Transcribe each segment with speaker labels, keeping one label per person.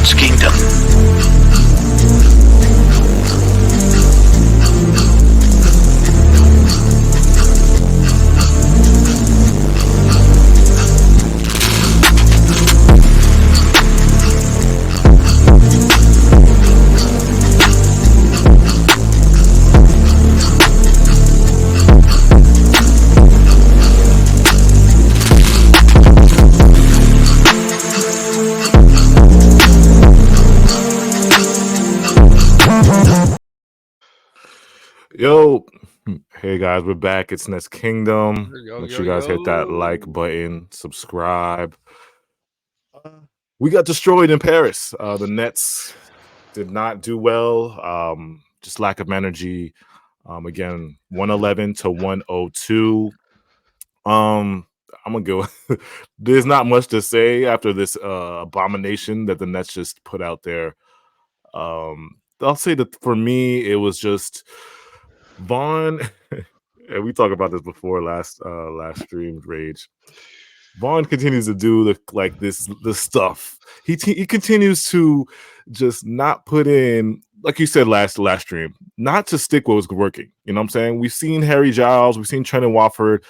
Speaker 1: Nets Kingdom.
Speaker 2: Yo, hey guys, we're back. It's Nets Kingdom.
Speaker 3: Yo,
Speaker 2: Make
Speaker 3: yo,
Speaker 2: sure you guys hit that like
Speaker 3: yo.
Speaker 2: button, subscribe. We got destroyed in Paris. The Nets did not do well. Just lack of energy. Again, 111 to 102. I'm gonna go. There's not much to say after this abomination that the Nets just put out there. I'll say that for me, it was just Vaughn. And we talked about this before last stream, Rage. Vaughn continues to do the stuff. He continues to just not put in, like you said last stream, not to stick what was working. You know what I'm saying? We've seen Harry Giles, we've seen Trent and Watford.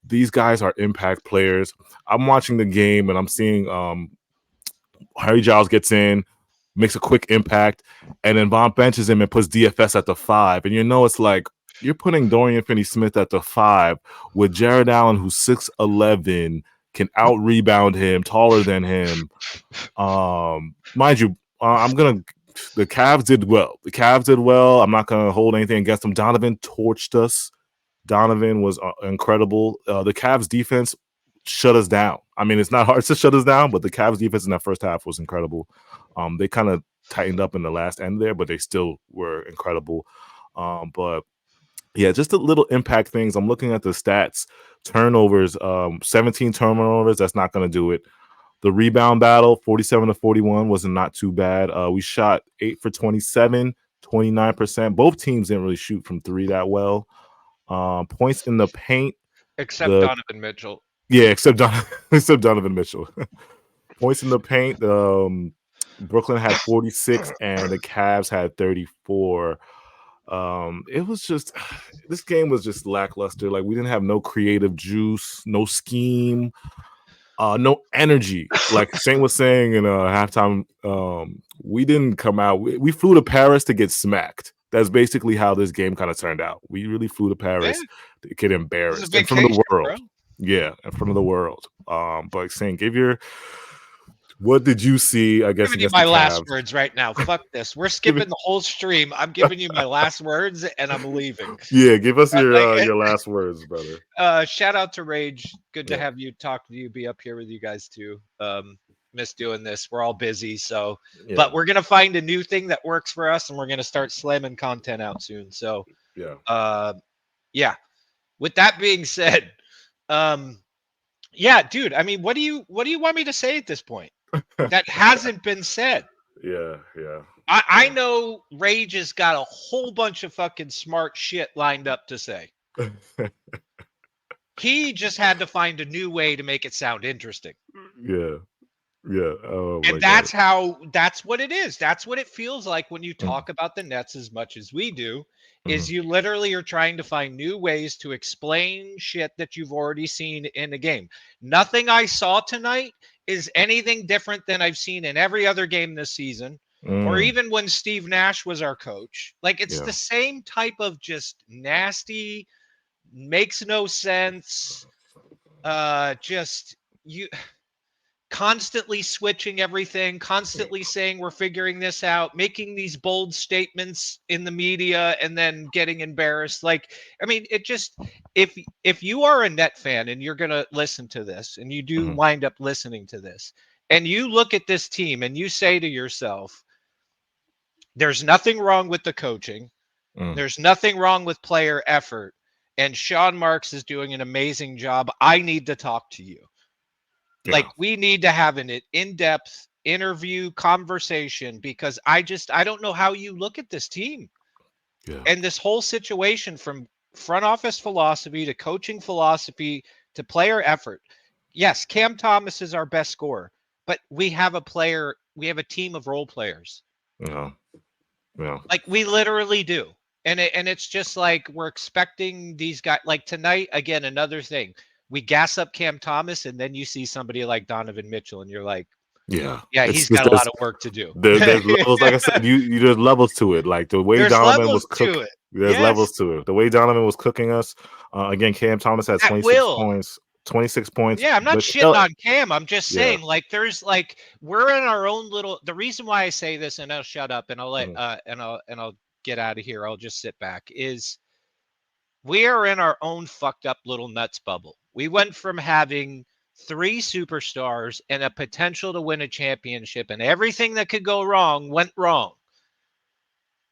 Speaker 2: These guys are impact players. I'm watching the game and I'm seeing Harry Giles gets in, makes a quick impact, and then Vaughn benches him and puts DFS at the 5. And it's like you're putting Dorian Finney-Smith at the 5 with Jared Allen, who's 6'11", can out rebound him, taller than him. Mind you, the Cavs did well. I'm not gonna hold anything against them. Donovan torched us. Donovan was incredible. The Cavs defense shut us down. I mean, it's not hard to shut us down, but the Cavs defense in that first half was incredible. They kind of tightened up in the last end there, but they still were incredible. But yeah, just a little impact things. I'm looking at the stats. Turnovers, 17 turnovers. That's not going to do it. The rebound battle, 47 to 41, was not too bad. We shot 8 for 27, 29%. Both teams didn't really shoot from three that well. Points in the paint.
Speaker 3: Except Donovan Mitchell.
Speaker 2: Yeah, except Donovan Mitchell. Points in the paint. Brooklyn had 46 and the Cavs had 34. It was just, this game was just lackluster. Like, we didn't have no creative juice, no scheme, no energy. Like Saint was saying in halftime, we didn't come out. We flew to Paris to get smacked. That's basically how this game kind of turned out. We really flew to Paris to get embarrassed in front of the world.
Speaker 3: Bro.
Speaker 2: Yeah, in front of the world. But Saint, what did you see? I guess
Speaker 3: I'm giving you my last words right now. Fuck this. We're skipping the whole stream. I'm giving you my last words, and I'm leaving.
Speaker 2: Yeah, give us your last words, brother.
Speaker 3: Shout out to Rage. Good to have you, talk to you, be up here with you guys too. Miss doing this. We're all busy, so but we're gonna find a new thing that works for us, and we're gonna start slamming content out soon. So yeah. With that being said, yeah, dude. I mean, what do you want me to say at this point that hasn't been said?
Speaker 2: Yeah.
Speaker 3: I know Rage has got a whole bunch of fucking smart shit lined up to say. He just had to find a new way to make it sound interesting.
Speaker 2: Yeah. Oh,
Speaker 3: and that's what it is. That's what it feels like when you talk about the Nets as much as we do, is you literally are trying to find new ways to explain shit that you've already seen in the game. Nothing I saw tonight is anything different than I've seen in every other game this season, or even when Steve Nash was our coach. Like, it's the same type of just nasty, makes no sense, just you constantly switching everything, constantly saying we're figuring this out, making these bold statements in the media and then getting embarrassed. Like, I mean, it just, if you are a Net fan and you're going to listen to this, and you do wind up listening to this, and you look at this team and you say to yourself, there's nothing wrong with the coaching. There's nothing wrong with player effort. And Sean Marks is doing an amazing job. I need to talk to you. Like, we need to have an in-depth interview conversation, because I don't know how you look at this team and this whole situation, from front office philosophy to coaching philosophy to player effort. Yes, Cam Thomas is our best scorer, but we have a team of role players.
Speaker 2: Yeah. Yeah.
Speaker 3: Like we literally do. And it's just like we're expecting these guys like tonight again another thing. We gas up Cam Thomas and then you see somebody like Donovan Mitchell and you're like,
Speaker 2: Yeah.
Speaker 3: yeah,
Speaker 2: It's
Speaker 3: he's
Speaker 2: just
Speaker 3: got a lot of work to do.
Speaker 2: there's levels. Like I said, there's levels to it. Like the way
Speaker 3: There's
Speaker 2: Donovan was
Speaker 3: levels
Speaker 2: cook,
Speaker 3: to it.
Speaker 2: there's
Speaker 3: Yes,
Speaker 2: levels to it. The way Donovan was cooking us. Again, Cam Thomas had
Speaker 3: at
Speaker 2: 26
Speaker 3: will.
Speaker 2: points. 26 points.
Speaker 3: Yeah, I'm not shitting
Speaker 2: Mikal,
Speaker 3: on Cam. I'm just
Speaker 2: yeah.
Speaker 3: saying, like, there's like we're in our own little. The reason why I say this, and I'll shut up, and I'll let,
Speaker 2: Mhm.
Speaker 3: and I'll get out of here. I'll just sit back. Is we are in our own fucked up little nuts bubble. We went from having three superstars and a potential to win a championship, and everything that could go wrong went wrong.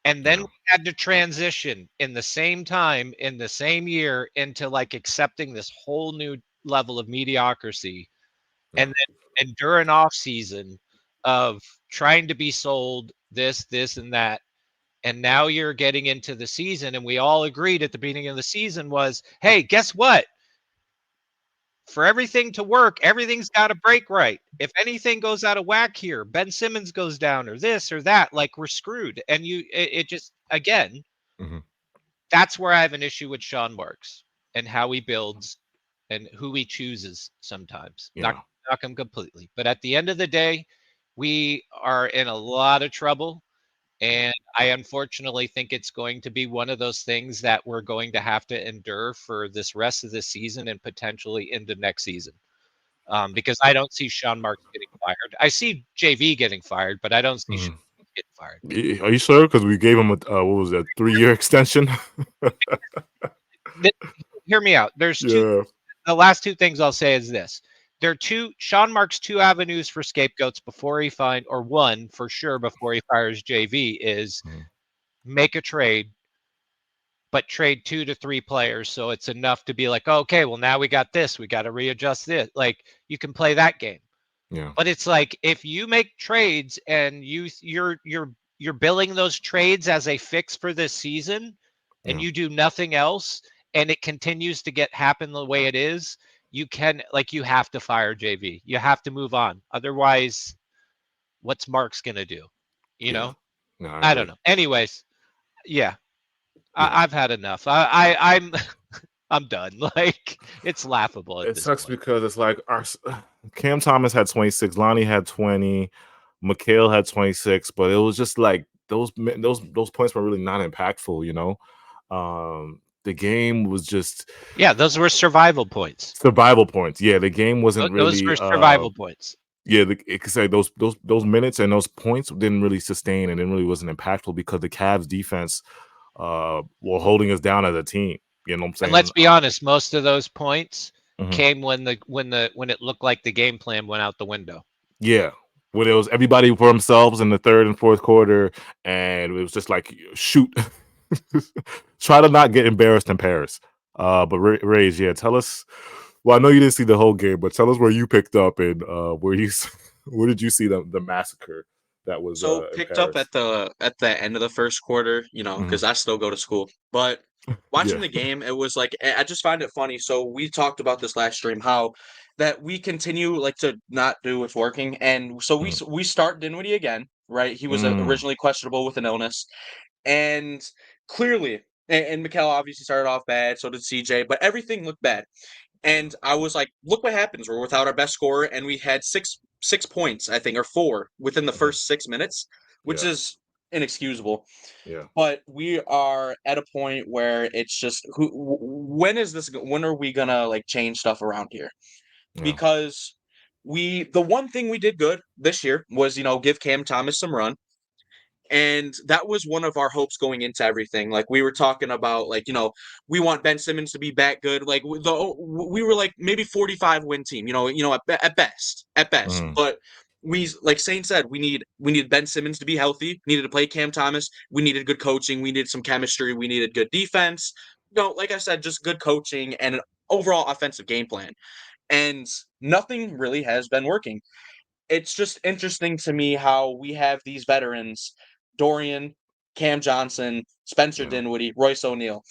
Speaker 3: And then
Speaker 2: Yeah.
Speaker 3: we had to transition in the same time, in the same year, into like accepting this whole new level of mediocrity. And
Speaker 2: Yeah.
Speaker 3: then endure an off season of trying to be sold this, and that. And now you're getting into the season, and we all agreed at the beginning of the season was, hey, guess what? For everything to work, everything's got to break right. If anything goes out of whack here, Ben Simmons goes down, or this or that, like we're screwed. And it just again,
Speaker 2: Mhm.
Speaker 3: that's where I have an issue with Sean Marks and how he builds and who he chooses sometimes. Not
Speaker 2: Yeah.
Speaker 3: knock him completely, but at the end of the day, we are in a lot of trouble. And I unfortunately think it's going to be one of those things that we're going to have to endure for this rest of the season and potentially into next season. Because I don't see Sean Marks getting fired. I see JV getting fired, but I don't see Sean
Speaker 2: Mhm.
Speaker 3: Marks getting fired.
Speaker 2: Are you sure? Because we gave him a what was that 3-year extension?
Speaker 3: Hear me out. There's two.
Speaker 2: Yeah.
Speaker 3: The last two things I'll say is this. There are two Sean Marks two avenues for scapegoats before he find or one for sure before he fires JV is
Speaker 2: Mhm.
Speaker 3: make a trade, but trade 2 to 3 players so it's enough to be like, oh, okay, well now we got this, we got to readjust this. Like you can play that game.
Speaker 2: Yeah.
Speaker 3: But it's like if you make trades and you're billing those trades as a fix for this season and
Speaker 2: Yeah.
Speaker 3: you do nothing else and it continues to get happen the way it is, you can like you have to fire JV. You have to move on. Otherwise, what's Mark's gonna do? You
Speaker 2: Yeah.
Speaker 3: know?
Speaker 2: No, I
Speaker 3: I don't
Speaker 2: agree.
Speaker 3: know. Anyways, yeah,
Speaker 2: Yeah.
Speaker 3: I've had enough. I'm I'm done. Like it's laughable at
Speaker 2: It
Speaker 3: this
Speaker 2: sucks
Speaker 3: point.
Speaker 2: because it's like Cam Thomas had 26, Lonnie had 20, McHale had 26, but it was just like those points were really not impactful, you know. The game was just
Speaker 3: Yeah, those were survival points.
Speaker 2: survival points. Yeah, the game wasn't
Speaker 3: Those
Speaker 2: really
Speaker 3: were survival points.
Speaker 2: yeah, it could say those minutes and those points didn't really sustain and it really wasn't impactful because the Cavs defense were holding us down as a team. You know what I'm
Speaker 3: And let's
Speaker 2: saying?
Speaker 3: be honest, most of those points
Speaker 2: Mhm.
Speaker 3: came when it looked like the game plan went out the window.
Speaker 2: Yeah. When it was everybody for themselves in the third and fourth quarter, and it was just like shoot, try to not get embarrassed in Paris. But Rage, yeah, tell us. Well, I know you didn't see the whole game, but tell us where you picked up and where you where did you see the massacre that was
Speaker 1: So
Speaker 2: in
Speaker 1: picked up
Speaker 2: Paris?
Speaker 1: at the end of the first quarter,
Speaker 2: Hmm.
Speaker 1: because I still go to school. But watching
Speaker 2: Yeah.
Speaker 1: the game, it was like I just find it funny. So we talked about this last stream, how that we continue like to not do what's working, and so
Speaker 2: Mm.
Speaker 1: we start Dinwiddie again, right? He was
Speaker 2: Mm.
Speaker 1: originally questionable with an illness, and clearly, and Mikal obviously started off bad. So did CJ, but everything looked bad.
Speaker 2: Yeah.
Speaker 1: And I was like, look what happens. We're without our best scorer, and we had six points, I think, or four within the
Speaker 2: Mhm.
Speaker 1: first 6 minutes, which
Speaker 2: Yeah.
Speaker 1: is inexcusable.
Speaker 2: Yeah.
Speaker 1: But we are at a point where it's just when is this? When are we gonna like change stuff around here?
Speaker 2: Yeah.
Speaker 1: Because the one thing we did good this year was give Cam Thomas some run. And that was one of our hopes going into everything. Like we were talking about, like we want Ben Simmons to be back good. Like we were like maybe 45-win team. At best, at best.
Speaker 2: Mm.
Speaker 1: But like Saint said, we need Ben Simmons to be healthy. Needed to play Cam Thomas. We needed good coaching. We needed some chemistry. We needed good defense. Like I said, just good coaching and an overall offensive game plan. And nothing really has been working. It's just interesting to me how we have these veterans, Dorian, Cam Johnson, Spencer
Speaker 2: Yeah.
Speaker 1: Dinwiddie, Royce O'Neal.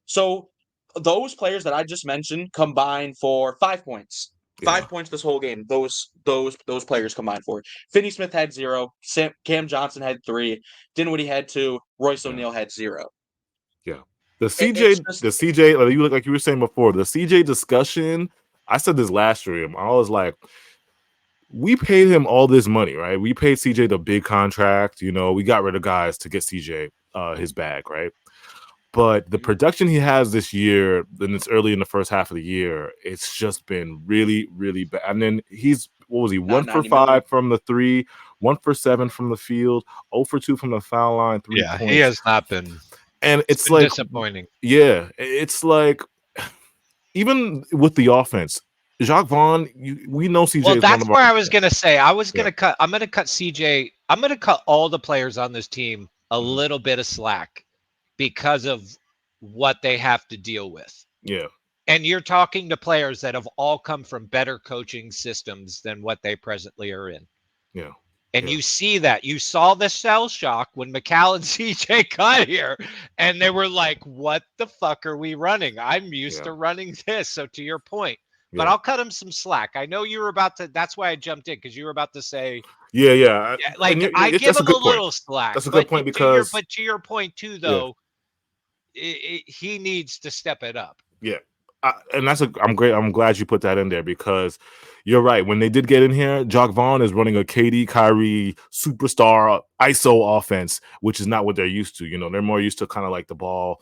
Speaker 1: So those players that I just mentioned combine for 5 points. 5 points this whole game. Those players combined for. Finney Smith had 0. Cam Johnson had 3. Dinwiddie had 2. Royce O'Neal had 0.
Speaker 2: Yeah. The
Speaker 1: It's just,
Speaker 2: CJ, like you were saying before, the CJ discussion. I said this last year. I was like, we paid him all this money, right? We paid CJ the big contract. You know, we got rid of guys to get CJ his bag, right? But the production he has this year, and it's early in the first half of the year, it's just been really, really bad. And then he's, what was he, 1 for 5 from the 3, 1 for 7 from the field, 0 for 2 from the foul line, 3 points.
Speaker 3: He has not been.
Speaker 2: And it's like
Speaker 3: disappointing.
Speaker 2: Yeah, it's like even with the offense, Jacques Vaughn, we know CJ.
Speaker 3: Well,
Speaker 2: is
Speaker 3: that's
Speaker 2: one of
Speaker 3: where
Speaker 2: our,
Speaker 3: I was gonna say. I'm gonna cut CJ. I'm gonna cut all the players on this team a little bit of slack because of what they have to deal with.
Speaker 2: Yeah.
Speaker 3: And you're talking to players that have all come from better coaching systems than what they presently are in.
Speaker 2: Yeah.
Speaker 3: And you see that. You saw the shell shock when Mikal and CJ got here, and they were like, what the fuck are we running? I'm used to running this. So to your point, but I'll cut him some slack. I know you were about to, that's why I jumped in, because you were about to say, like, I give him a little slack.
Speaker 2: That's a good point because,
Speaker 3: but to your point too, though, he needs to step it up.
Speaker 2: Yeah. And I'm glad you put that in there because you're right. When they did get in here, Jacques Vaughn is running a KD, Kyrie superstar ISO offense, which is not what they're used to. You know, they're more used to kind of like the ball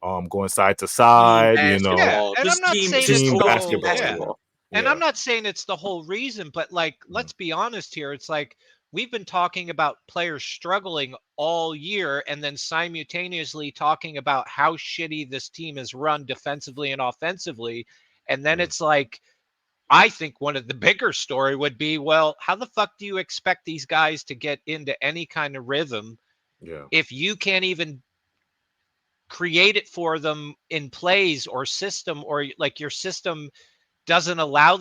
Speaker 2: going side to side. You know,
Speaker 3: and I'm not saying
Speaker 2: team
Speaker 3: it's
Speaker 2: basketball.
Speaker 3: And I'm not saying it's the whole reason, but like, let's be honest here. It's like we've been talking about players struggling all year and then simultaneously talking about how shitty this team is run defensively and offensively. And then it's like, I think one of the bigger story would be, well, how the fuck do you expect these guys to get into any kind of rhythm if you can't even create it for them in plays or system, or like your system doesn't allow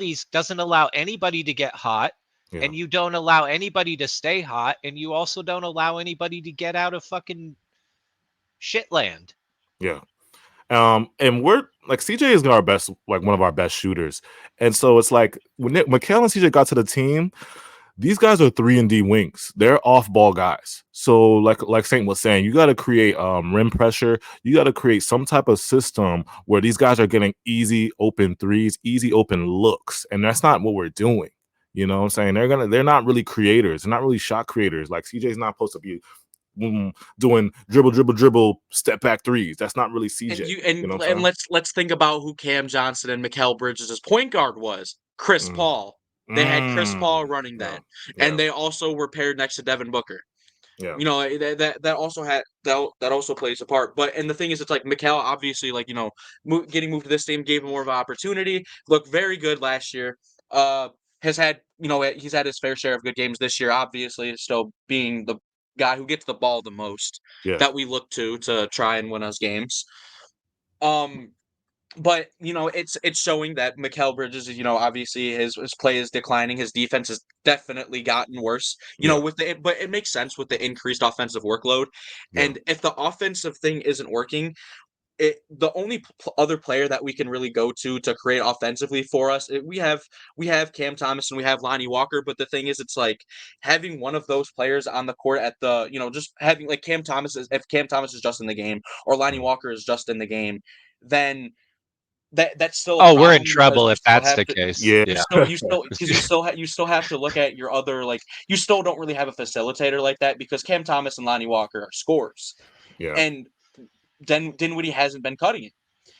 Speaker 3: anybody to get hot, and you don't allow anybody to stay hot, and you also don't allow anybody to get out of fucking shitland.
Speaker 2: Yeah. And we're like, CJ is our best, like one of our best shooters. And so it's like when Mikal and CJ got to the team, these guys are 3-and-D wings. They're off-ball guys. So like Saint was saying, you got to create rim pressure. You got to create some type of system where these guys are getting easy open threes, easy open looks, and that's not what we're doing. You know what I'm saying? They're not really creators. They're not really shot creators. Like CJ's not supposed to be doing dribble, step back threes. That's not really CJ.
Speaker 1: And let's think about who Cam Johnson and Mikal Bridges' point guard was. Chris Paul. They had Chris Paul running that, and they also were paired next to Devin Booker.
Speaker 2: Yeah,
Speaker 1: you know that also plays a part. But and the thing is, it's like Mikal obviously, like, you know, getting moved to this team gave him more of an opportunity. Looked very good last year. Has had, you know, he's had his fair share of good games this year. Obviously, still being the guy who gets the ball the most that we look to try and win us games. But, you know, it's showing that Mikal Bridges, you know, obviously his play is declining. His defense has definitely gotten worse. You know, but it makes sense with the increased offensive workload. And if the offensive thing isn't working, the only other player that we can really go to create offensively for us, we have Cam Thomas and we have Lonnie Walker. But the thing is, it's like having one of those players on the court at the, you know, just having like if Cam Thomas is just in the game or Lonnie Walker is just in the game, then that's still a
Speaker 3: we're in
Speaker 1: problem
Speaker 3: trouble if that's the
Speaker 1: to,
Speaker 3: case.
Speaker 1: You still have to look at your other, like, you still don't really have a facilitator like that because Cam Thomas and Lonnie Walker are scorers. And Dinwiddie hasn't been cutting it.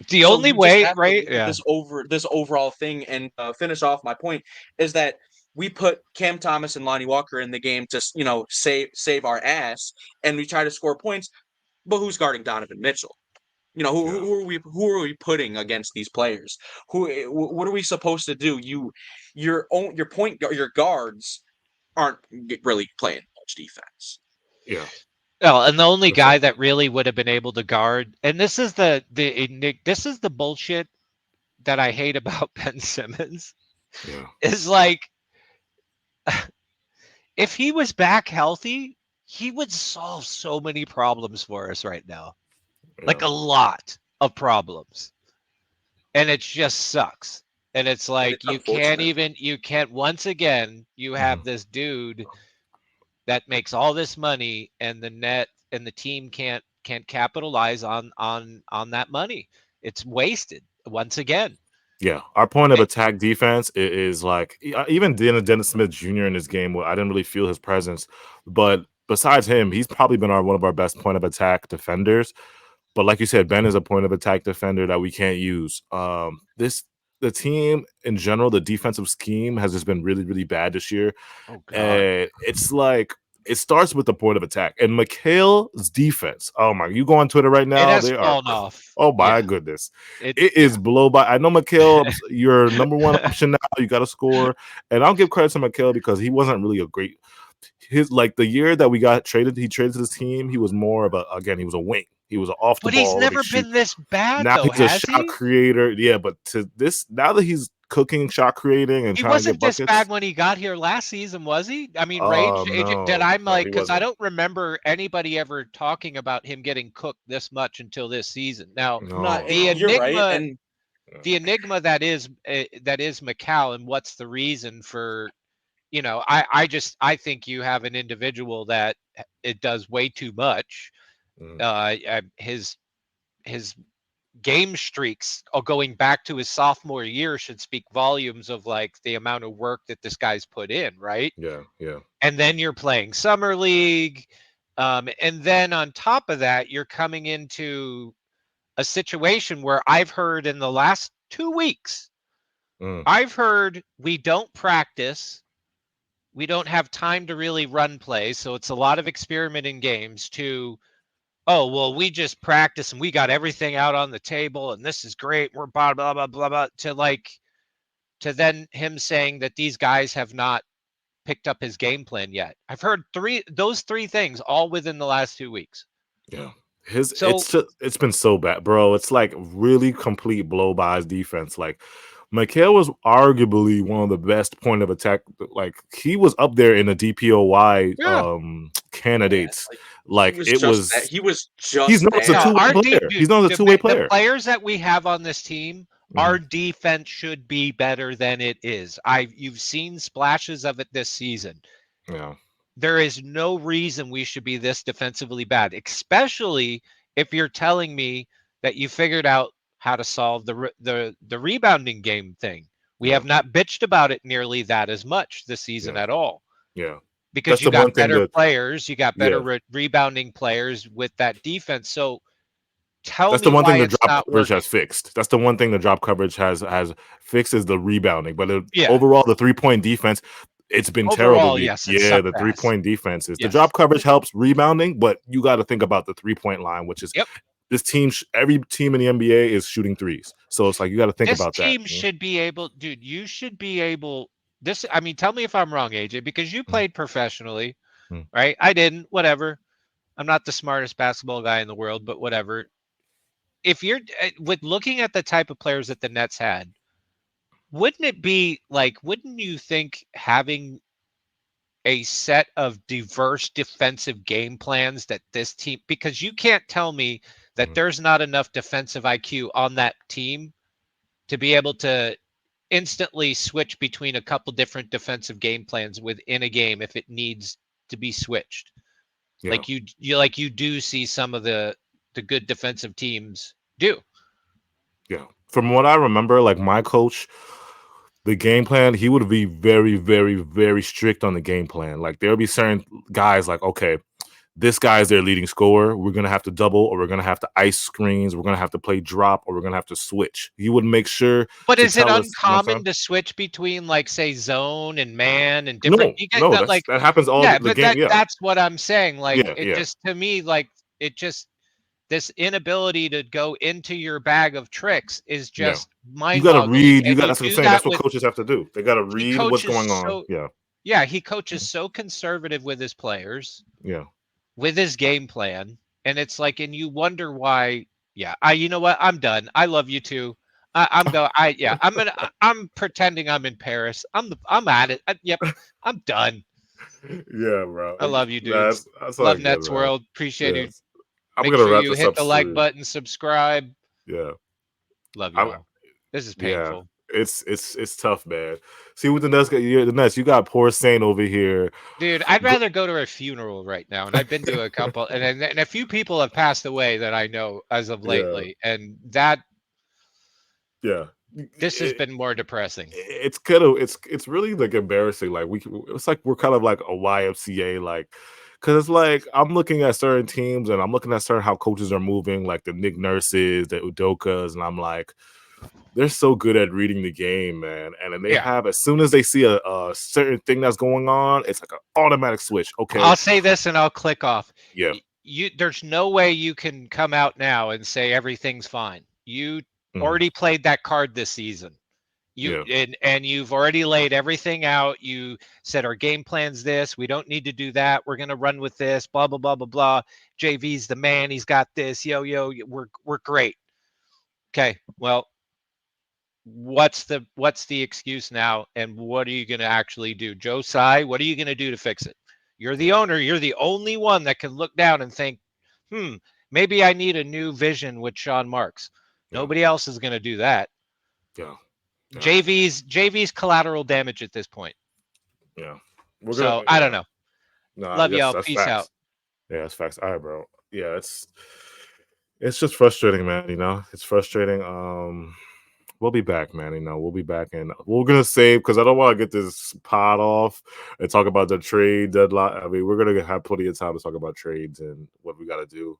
Speaker 3: The only way, right?
Speaker 1: This overall thing, and finish off my point is that we put Cam Thomas and Lonnie Walker in the game to, you know, save our ass, and we try to score points. But who's guarding Donovan Mitchell? You know, who are we putting against these players? What are we supposed to do? Your guards aren't really playing much defense.
Speaker 2: Yeah.
Speaker 3: Oh, and the only guy that really would have been able to guard, and this is the bullshit that I hate about Ben Simmons. Is like, if he was back healthy, he would solve so many problems for us right now. Like a lot of problems. And it just sucks. And it's like
Speaker 1: it's unfortunate.
Speaker 3: you can't once again you have this dude that makes all this money and the team can't capitalize on that money. It's wasted once again.
Speaker 2: Yeah, our point of attack defense is like even Dennis Smith Jr. in this game. I didn't really feel his presence, but besides him, he's probably been one of our best point of attack defenders. But like you said, Ben is a point of attack defender that we can't use. The team in general, the defensive scheme has just been really, really bad this year.
Speaker 3: Oh God.
Speaker 2: And it's like it starts with the point of attack. And Mikhail's defense. Oh my, you go on Twitter right now.
Speaker 3: It has
Speaker 2: They are
Speaker 3: fallen off.
Speaker 2: oh my goodness. It is blow by. I know Mikhail, your number one option now. You got to score. And I'll give credit to Mikhail because he wasn't really a great the year that we got traded, he traded to this team. He was more of he was a wing. He was off the ball.
Speaker 3: But he's never been this bad.
Speaker 2: Now
Speaker 3: though,
Speaker 2: he's a shot creator. Yeah, but to this now that he's cooking, shot creating, and
Speaker 3: he
Speaker 2: trying to
Speaker 3: wasn't
Speaker 2: get buckets.
Speaker 3: this bad when he got here last season, was he? I mean,
Speaker 2: No,
Speaker 3: did I'm like because I
Speaker 2: wasn't.
Speaker 3: don't remember anybody ever talking about him getting cooked this much until this season. Now the
Speaker 1: You're
Speaker 3: enigma,
Speaker 1: right, and
Speaker 3: the enigma that is Macau, and what's the reason for? I think you have an individual that it does way too much. His game streaks going back to his sophomore year should speak volumes of like the amount of work that this guy's put in, right?
Speaker 2: Yeah.
Speaker 3: And then you're playing summer league, and then on top of that, you're coming into a situation where I've heard in the last 2 weeks, I've heard we don't practice. We don't have time to really run plays, so it's a lot of experimenting games to, oh, well, we just practice and we got everything out on the table and this is great. We're blah, blah, blah, blah, blah, to then him saying that these guys have not picked up his game plan yet. I've heard those three things all within the last 2 weeks.
Speaker 2: Yeah. It's been so bad, bro. It's like really complete blow by his defense. Like Mikhail was arguably one of the best point of attack. Like he was up there in the DPOY candidates. He's known as a two-way player. He's known as a two-way player.
Speaker 3: The players that we have on this team, our defense should be better than it is. You've seen splashes of it this season.
Speaker 2: Yeah.
Speaker 3: There is no reason we should be this defensively bad, especially if you're telling me that you figured out how to solve the rebounding game thing. We have not bitched about it nearly that as much this season at all.
Speaker 2: Yeah.
Speaker 3: Because you got better players, you got better rebounding players with that defense. So
Speaker 2: that's the one thing the drop coverage has fixed. That's the one thing the drop coverage has fixed is the rebounding. But overall, the 3-point defense, it's been terrible.
Speaker 3: Yes,
Speaker 2: the 3-point defense is the drop coverage helps rebounding, but you got to think about the 3-point line, which is this team. Every team in the NBA is shooting threes, so it's like you got to think about that.
Speaker 3: This team should be able, dude. You should be able. I mean, tell me if I'm wrong, AJ, because you played professionally, right? I didn't. Whatever. I'm not the smartest basketball guy in the world, but whatever. If you're with looking at the type of players that the Nets had, wouldn't you think having a set of diverse defensive game plans that this team, because you can't tell me that there's not enough defensive IQ on that team to be able to instantly switch between a couple different defensive game plans within a game if it needs to be switched. Yeah. Like you do see some of the good defensive teams do.
Speaker 2: Yeah. From what I remember, like my coach, the game plan, he would be very, very, very strict on the game plan. Like there would be certain guys like, okay, this guy is their leading scorer. We're going to have to double, or we're going to have to ice screens. We're going to have to play drop, or we're going to have to switch. He would make sure.
Speaker 3: But is it uncommon to switch between, like, say, zone and man and different?
Speaker 2: That happens all the game.
Speaker 3: That's what I'm saying. Like, just to me, like, this inability to go into your bag of tricks is just mind-boggling.
Speaker 2: You got to read. That's what I'm saying. That's what coaches have to do. They got to read what's going on.
Speaker 3: Yeah, he coaches so conservative with his players.
Speaker 2: Yeah.
Speaker 3: With his game plan, and it's like, and you wonder why. You know what? I'm done. I love you too. I'm pretending I'm in Paris. I'm at it. I'm done.
Speaker 2: Yeah, bro.
Speaker 3: I love you, dude. Love Nets World. Appreciate you.
Speaker 2: I'm gonna wrap this up.
Speaker 3: Hit the like button, subscribe.
Speaker 2: Yeah.
Speaker 3: Love you all. This is painful.
Speaker 2: It's tough, man. See what the Nets, you got poor Saint over here.
Speaker 3: Dude, I'd rather go to a funeral right now, and I've been to a couple, and a few people have passed away that I know as of
Speaker 2: Yeah.
Speaker 3: lately, and that
Speaker 2: Yeah.
Speaker 3: this has been more depressing.
Speaker 2: It's kind of it's really like embarrassing. Like it's like we're kind of like a YMCA, like because it's like I'm looking at certain teams and I'm looking at certain how coaches are moving, like the Nick Nurses, the Udokas, and I'm like, they're so good at reading the game, man. And then they
Speaker 3: Yeah.
Speaker 2: have, as soon as they see a certain thing that's going on, it's like an automatic switch. Okay,
Speaker 3: I'll say this and I'll click off.
Speaker 2: yeah,
Speaker 3: There's no way you can come out now and say everything's fine. You
Speaker 2: mhm,
Speaker 3: already played that card this season. You
Speaker 2: yeah,
Speaker 3: and you've already laid everything out. You said our game plan's this. We don't need to do that. We're gonna run with this. Blah blah blah blah blah. JV's the man. He's got this. Yo, we're great. Okay. Well, what's the excuse now, and what are you gonna actually do, Joe Tsai? What are you gonna do to fix it? You're the
Speaker 2: yeah,
Speaker 3: owner. You're the only one that can look down and think, maybe I need a new vision with Sean Marks.
Speaker 2: yeah,
Speaker 3: Nobody else is gonna do that.
Speaker 2: yeah, yeah,
Speaker 3: JV's collateral damage at this point.
Speaker 2: yeah. We're gonna,
Speaker 3: So I don't
Speaker 2: yeah.
Speaker 3: know.
Speaker 2: Nah,
Speaker 3: Love
Speaker 2: yes,
Speaker 3: y'all.
Speaker 2: that's
Speaker 3: Peace out.
Speaker 2: facts. Yeah, that's facts. All right, bro. Yeah, it's just frustrating, man. It's frustrating. We'll be back, man. We'll be back, and we're gonna save because I don't want to get this pod off and talk about the trade deadline. I mean, we're gonna have plenty of time to talk about trades and what we got to do.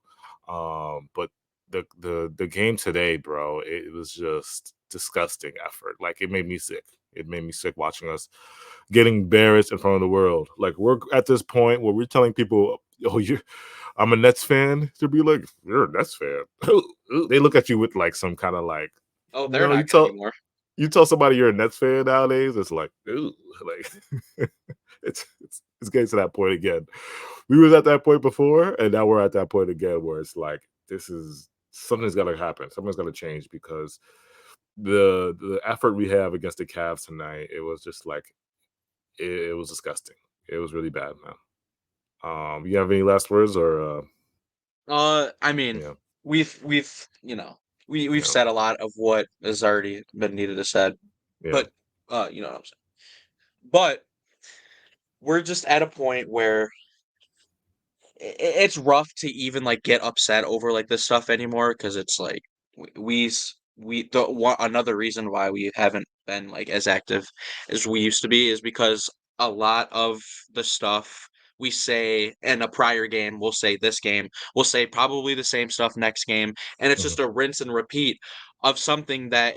Speaker 2: But the game today, bro, it was just disgusting effort. Like it made me sick. It made me sick watching us getting embarrassed in front of the world. Like we're at this point where we're telling people, "Oh, I'm a Nets fan." To be like, "You're a Nets fan." They look at you with like some kind of like,
Speaker 1: Oh,
Speaker 2: you
Speaker 1: they're
Speaker 2: know,
Speaker 1: not good anymore.
Speaker 2: you tell somebody you're a Nets fan nowadays, it's like, ooh, like it's getting to that point again. We was at that point before, and now we're at that point again where it's like, this is something's got to happen. Something's got to change because the effort we have against the Cavs tonight, it was just like it was disgusting. It was really bad, man. You have any last words or
Speaker 1: I mean,
Speaker 2: yeah,
Speaker 1: we've we've
Speaker 2: yeah,
Speaker 1: said a lot of what has already been needed to said,
Speaker 2: yeah,
Speaker 1: but you know what I'm saying. But we're just at a point where it's rough to even like get upset over like this stuff anymore because it's like another reason why we haven't been like as active as we used to be is because a lot of the stuff we say in a prior game, we'll say this game, we'll say probably the same stuff next game, and it's
Speaker 2: mhm.
Speaker 1: just a rinse and repeat of something that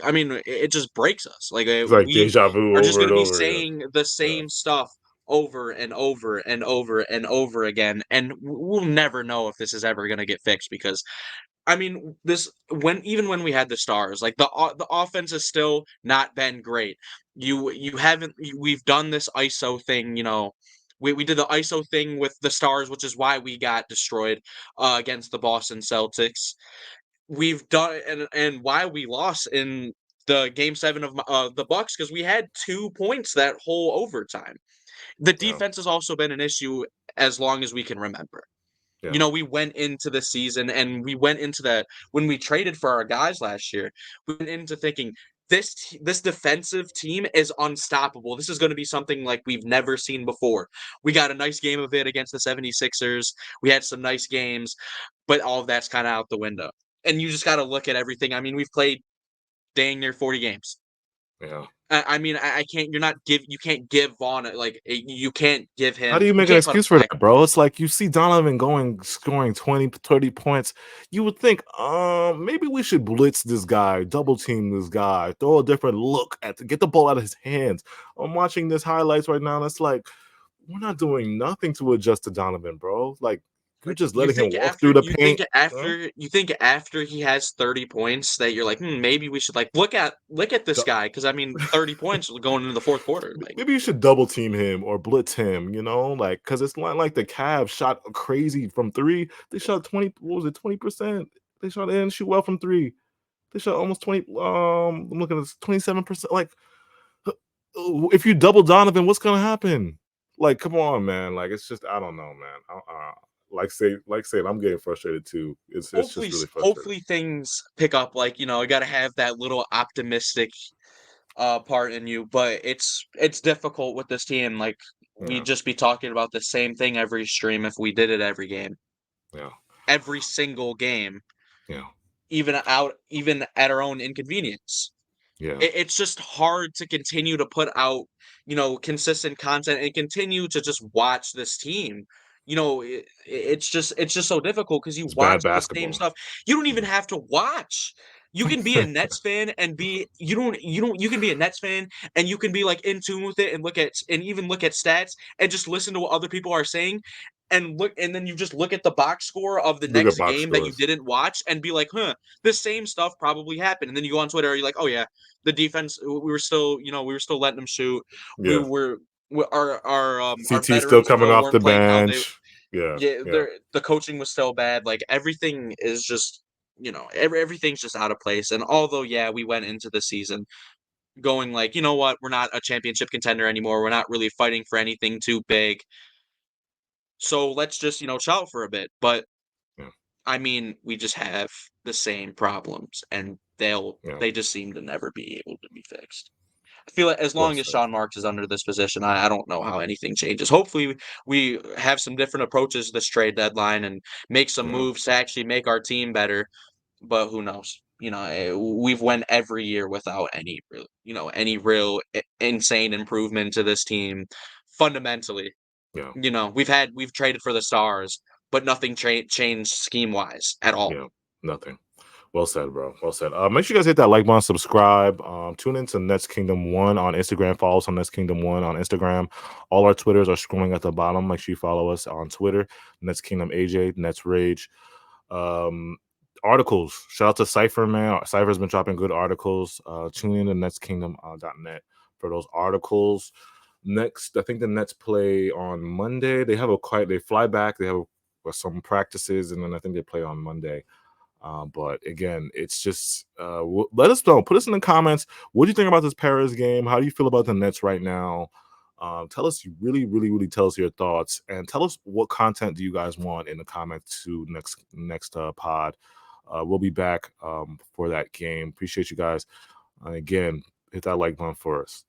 Speaker 1: I mean, it just breaks us. Like
Speaker 2: It's like
Speaker 1: we
Speaker 2: deja vu
Speaker 1: are just
Speaker 2: over
Speaker 1: going
Speaker 2: and
Speaker 1: to be
Speaker 2: over again.
Speaker 1: saying the
Speaker 2: Yeah,
Speaker 1: same stuff over and over and over and over again, and we'll never know if this is ever going to get fixed because I mean this when we had the stars, like the offense has still not been great. You haven't we've done this ISO thing, we did the ISO thing with the stars, which is why we got destroyed against the Boston Celtics. We've done and why we lost in the game 7 of the Bucks because we had 2 points that whole overtime. The
Speaker 2: yeah,
Speaker 1: defense has also been an issue as long as we can remember.
Speaker 2: yeah,
Speaker 1: We went into the season and we went into that when we traded for our guys last year. We went into thinking this defensive team is unstoppable. This is going to be something like we've never seen before. We got a nice game of it against the 76ers. We had some nice games, but all of that's kind of out the window. And you just got to look at everything. I mean, we've played dang near 40 games.
Speaker 2: yeah.
Speaker 1: I mean, I can't. You can't give Vaughn you can't give
Speaker 2: How do
Speaker 1: him.
Speaker 2: you
Speaker 1: You
Speaker 2: make an
Speaker 1: can't put him
Speaker 2: excuse for
Speaker 1: back.
Speaker 2: that, bro? It's like you see Donovan scoring 20, 30 points. You would think, maybe we should blitz this guy, double team this guy, throw a different look get the ball out of his hands. I'm watching this highlights right now, and it's like we're not doing nothing to adjust to Donovan, bro. Like you're
Speaker 1: Like
Speaker 2: just letting him walk through the paint. Huh?
Speaker 1: you think after he has 30 points that you're like, maybe we should like look at this guy because I mean 30 points going into the fourth quarter. Like
Speaker 2: Maybe you should double team him or blitz him, like because it's not like the Cavs shot crazy from three. They shot 20, what was it, 20%? They didn't shoot well from three. They shot almost 20. I'm looking at this 27%. Like, if you double Donovan, what's gonna happen? Like, come on, man. Like, it's just I don't know, man. like saying, I'm getting frustrated too. It's just really frustrating.
Speaker 1: Hopefully things pick up. Like, you got to have that little optimistic part in you, but it's difficult with this team. Like, we'd just be talking about the same thing every stream if we did it every game.
Speaker 2: Yeah.
Speaker 1: Every single game.
Speaker 2: Yeah.
Speaker 1: Even at our own inconvenience.
Speaker 2: Yeah.
Speaker 1: It's just hard to continue to put out, consistent content and continue to just watch this team. It's just so difficult because you
Speaker 2: It's
Speaker 1: watch
Speaker 2: bad
Speaker 1: the same
Speaker 2: basketball.
Speaker 1: stuff. You don't even have to watch. You can be a Nets fan and you can be a Nets fan and you can be like in tune with it and even look at stats and just listen to what other people are saying and then you just look at the box score of the
Speaker 2: Look at
Speaker 1: next
Speaker 2: box
Speaker 1: game that you
Speaker 2: scores.
Speaker 1: didn't watch and be like, the same stuff probably happened. And then you go on Twitter, and you're like, oh yeah, the defense, we were still letting them shoot.
Speaker 2: Yeah.
Speaker 1: Our
Speaker 2: CT still
Speaker 1: veterans
Speaker 2: coming off
Speaker 1: weren't
Speaker 2: the
Speaker 1: playing how they.
Speaker 2: bench. Yeah.
Speaker 1: The coaching was still bad. Like everything is just, everything's just out of place. And although we went into the season going like, you know what, we're not a championship contender anymore. We're not really fighting for anything too big. So let's just, chill for a bit. But
Speaker 2: Yeah.
Speaker 1: I mean, we just have the same problems, and they just seem to never be able to be fixed. I feel like as
Speaker 2: Well
Speaker 1: long as
Speaker 2: said.
Speaker 1: Sean Marks is under this position, I don't know how anything changes. Hopefully, we have some different approaches this trade deadline and make some
Speaker 2: Yeah.
Speaker 1: moves to actually make our team better. But who knows? We've went every year without any real insane improvement to this team fundamentally.
Speaker 2: Yeah.
Speaker 1: We've traded for the stars, but nothing changed scheme wise at all.
Speaker 2: Yeah. Nothing. Well said, bro. Well said. Make sure you guys hit that like button, subscribe. Tune into Nets Kingdom 1 on Instagram. Follow us on Nets Kingdom 1 on Instagram. All our Twitters are scrolling at the bottom. Make sure you follow us on Twitter. Nets Kingdom AJ, Nets Rage. Articles. Shout out to Cypher, man. Cypher's been dropping good articles. Tune in to netskingdom.net for those articles. Next, I think the Nets play on Monday. They fly back. They have some practices, and then I think they play on Monday. But again, it's just let us know. Put us in the comments. What do you think about this Paris game? How do you feel about the Nets right now? Tell us, really, really, really tell us your thoughts, and tell us what content do you guys want in the comments to next pod. We'll be back for that game. Appreciate you guys. Again, hit that like button for us.